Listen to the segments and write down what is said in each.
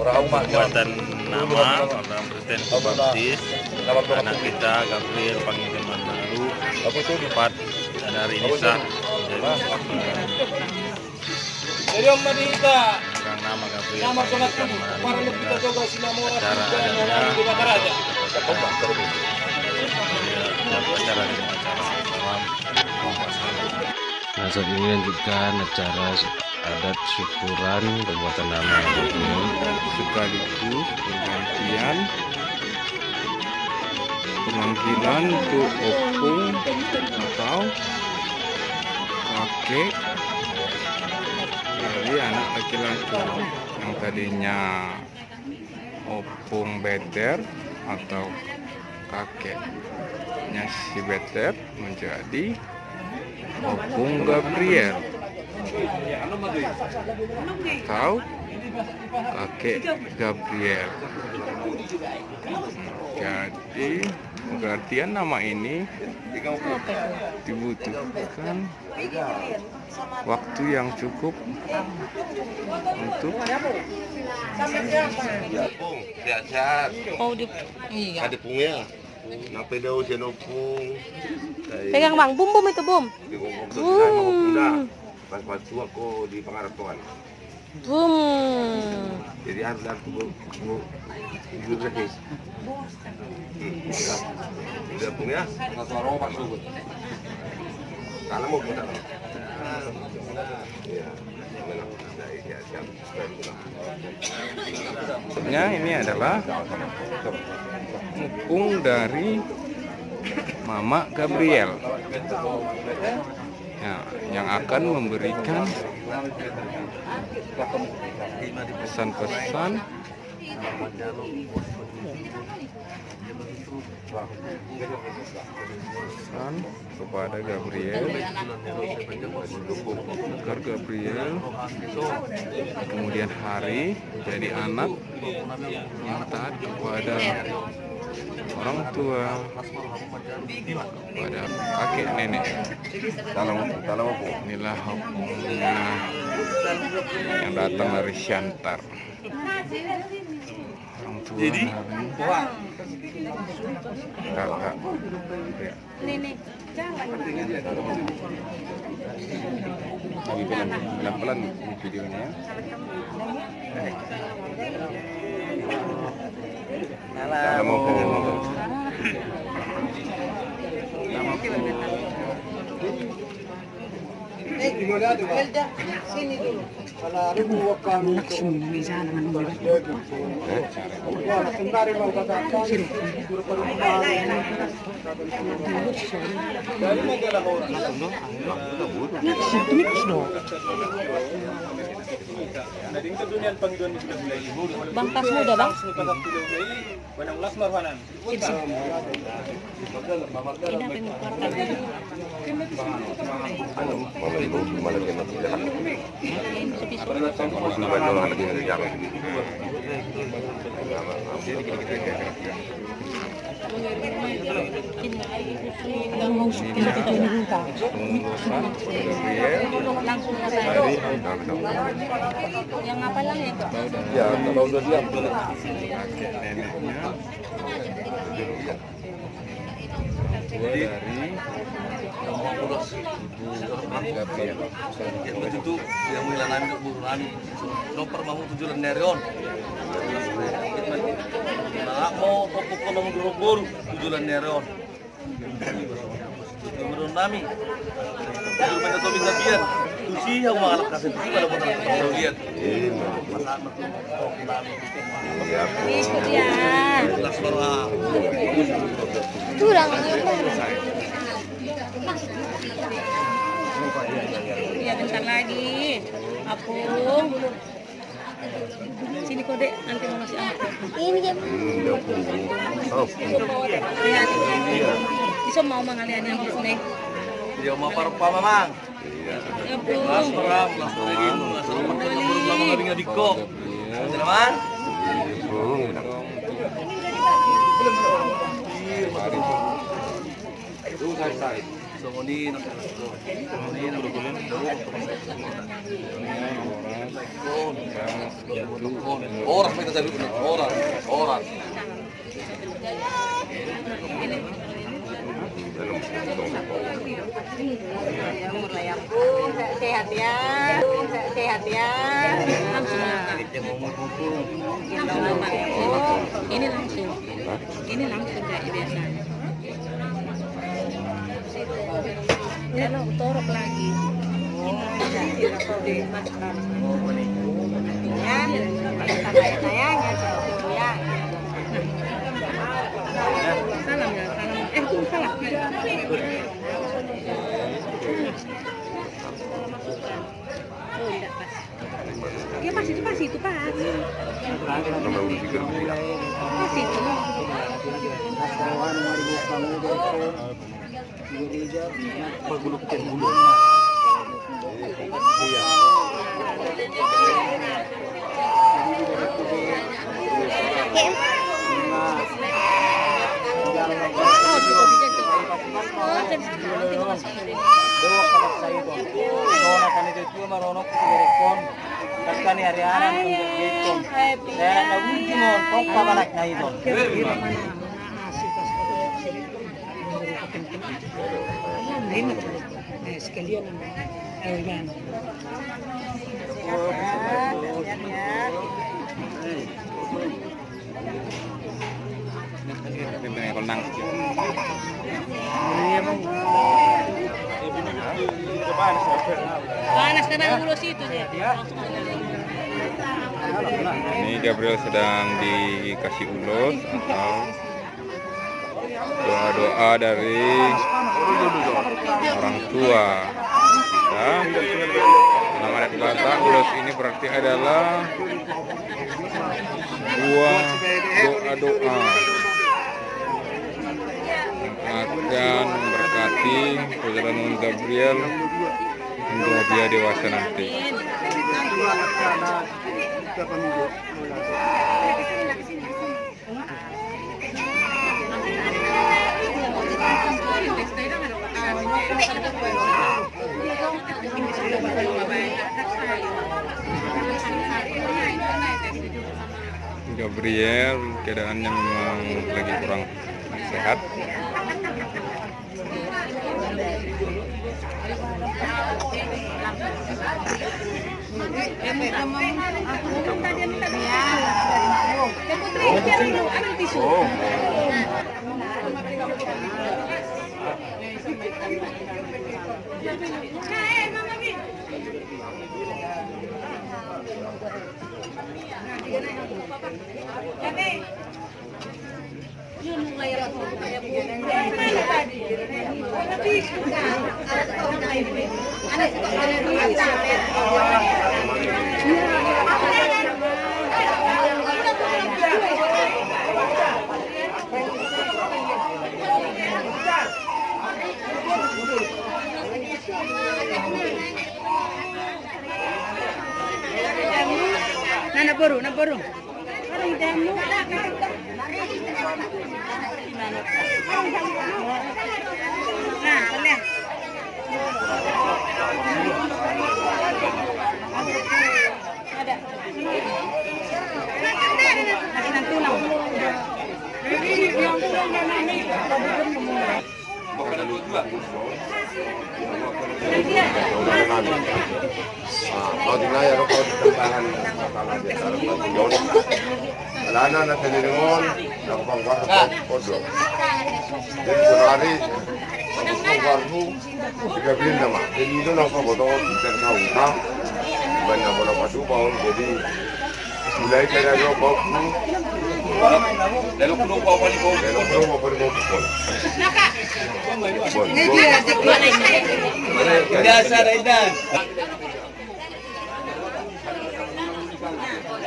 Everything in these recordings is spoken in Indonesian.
pembuatan nama dalam Presiden Baptis anak kita Gabriel Pangiliman baru tepat dan hari ini sah menjadi pemegang nama Gabriel Pangiliman acara Nah, saat ini lanjutkan acara adat syukuran pembuatan nama sekaligus pergantian pemanggilan untuk opung atau kakek dari anak laki-laki yang tadinya opung Beter atau kakeknya si Beter menjadi opung Gabriel atau kakek Gabriel. Jadi penggantian nama ini dibutuhkan waktu yang cukup untuk sehat-sehat. Oh, iya. Ada pungnya. Nampai daun senopung. Pegang bang, bum itu bum. Pas tua kok di pengarap tuan. Bum. Jadi harus aku hidup lagi. Udah pungnya. Kalau mau kita. ini adalah opung dari Mama Gabriel ya, yang akan memberikan pesan-pesan kepada Gabriel agar Gabriel kemudian hari jadi anak yang taat kepada orang tua, kepada kakek nenek. Inilah opungnya yang datang dari Siantar. Orang tua dari kakak. Nenek, jangan. Lagi pelan-pelan videonya. Salam opung. Sini dulu. Bang, tas muda bang. Yang apa lang ya? Ya, kalau udah diam. Kakek neneknya dari Ibu Gabriel. Itu yang mengilangan untuk burunani nomor mau tujuan nerion nah mau topuk kono mundur tujuan nerion menurut nami itu pada tomi tabian tusi yang mengalap kasih tusi pada pada lihat Curang. Ya bentar lagi. Apung. Sini kode nanti mau ngasih apa? Ini jam. Bisa mau mengalian yang nih. dia mau parpa mamang Ya pung. las perang las lagi las rumah kita baru lama kali nggak dikok teman Orang kita cari orang. Sehat ya. Sehat ya. Langsung ini langsung. Ini langsung kayak biasa. Kalau torok lagi. Ya, sayangnya ya. Salam ya, salam. Salah. Oh, enggak pas. Ya pas itu pas. Nomor urut 3 rupiah. Pas itu. Panas karena ulos itu dia. Ini Gabriel sedang dikasih ulos atau doa-doa dari orang tua. Dan dalam adat Batak, ulos ini berarti adalah buah doa-doa yang akan memberkati perjalanan Gabriel hingga dia dewasa nanti. Gabriel keadaannya memang lagi kurang sehat. Na baru. Parang damo. Nah, lihat. Ada. Nasi tulang. Mau dinaya rokok tambahan masalah di dalam Yono. Lana na tiniringon ng pangwarpo podlo. Jadi kunwari ang pangwarpo si Gabriel naman. Jadi ito lang paboto kita na una. Iban na wala patubahon. Jadi mulai kaya rokok po. Lelok kuno pa pa ni ko. Lelok kuno pa pa ni ko. Naka. Biasa Raidan.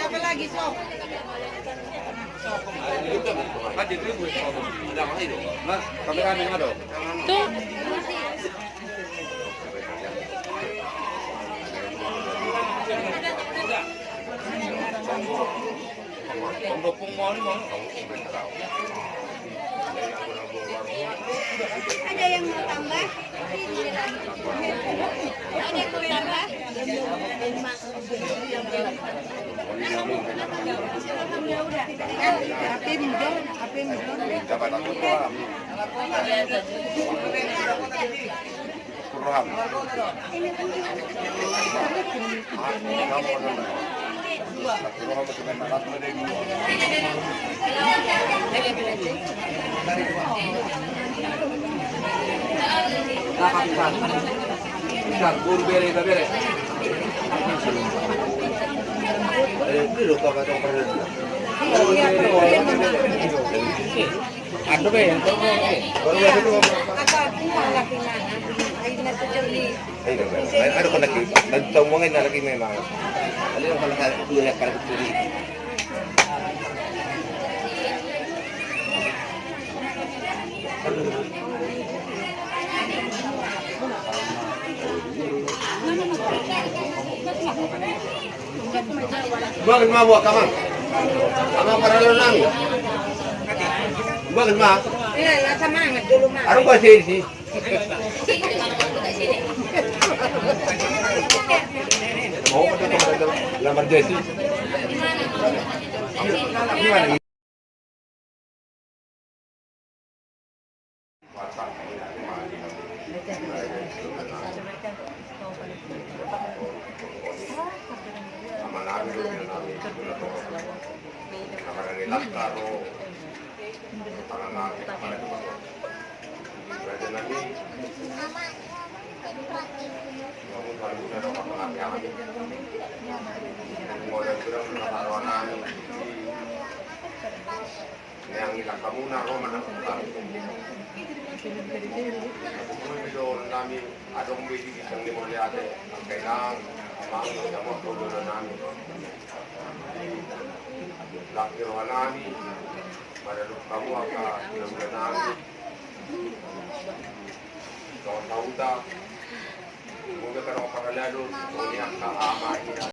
Apa lagi sok? Mas, kamera yang ada. Tuh. Pengopong mau ni mau. Ada yang mau tambah? Ada yang mau tambah? Dapat aku paham. Kurang. Ano ba yan? Ano ko lagi? Nagtawangin na lagi may mga. Ano yung kalahal? Dula para kutuli. Bakit mabuha ka man? Ang paralo lang. Bakit ma? Ano ba sih? Mau ka ito lamar desi. Gimana? Yang ilang kamu na Roma ng namin adong bibig isang limulyate ang kailangan amang mo tulo na namin lakirohan namin maralok kamu ka ilang namin kawan tauda mungkin kalau pakalado niya ka ama